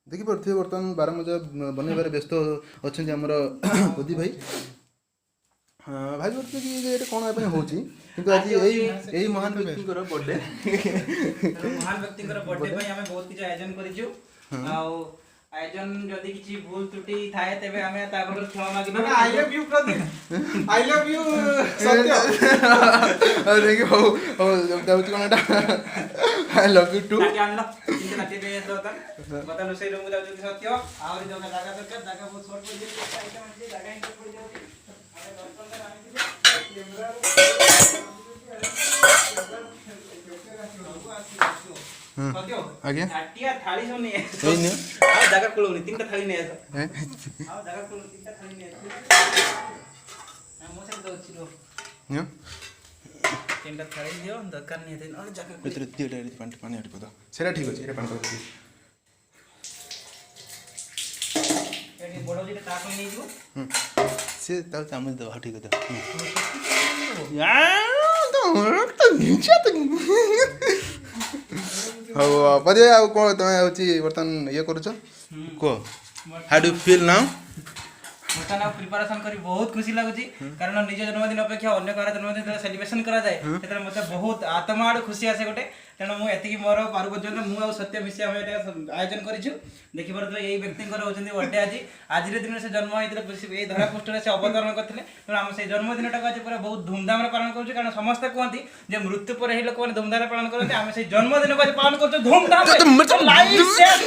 देखिपे बर्तमान बारमजा बनइबार व्यस्त अच्छा आमर उदी भाई भाई बोलते कि ये कौन होची किंतु आज यही महान व्यक्ति बर्थडे महान व्यक्ति बर्थडे भाई हमें बहुत किछ आयोजन करिछु आयोजन जदि किछि भूल त्रुटि थाए तेबे हमें ता बगल क्षमा मागिबो I love you Pradeep I love you सत्य देखि हो दाउति कोनटा आई लव यू टू ताके आनलो इनके लाठी दे दो बता लो सही लोग जाउ सत्य और जो जागा दरकार जागा बहुत शॉर्ट पड़ जाए आइटम है जागा ही पड़ जाए अरे 10 15 आनी कैमरा आगे आटिया थाली सब नहीं है आ जगह कोलोनी तीनटा थाली नहीं है आ जगह कोलोनी तीनटा थाली नहीं है हम मोसे तो छिलो न्यो तीनटा थाली दियो दरकार नहीं है और जगह भितर दिटा पानी हट पदो सेरा ठीक अछि एटा पानी पदो एटी बडो दिटा ता कोई नहीं जो से ता चामच दो ठीक है यार तो नीचे तो हो पदे आ को तमे होची बर्तन ये करूछ को हाउ डू फील नाउ बर्तमान प्रिपरेशन करी बहुत खुशी लागुची कारण निज जन्मदिन अपेक्षा अन्य कार जन्मदिन सेलिब्रेशन करा जाए सेतरे मते बहुत आत्माड़ खुशी आसे गोटे तेणु मु एतिकी मोर पारु पर्यंत मु आ सत्य मिसे हम आयोजन करिछु देखि परत एई व्यक्ति होचंदी बर्थडे आज रे दिन से जन्म होइतले ए धरा पृष्ठ रे से अवतरण करथिले तेणु हम से जन्मदिन टा आज पूरा बहुत धूमधाम रे पालन करूछु कारण समस्त कहती जे मृत्यु पर हे लोक धूमधाम रे पालन करते हम से जन्मदिन को आज पालन करछु धूमधाम रे लाइव शेयर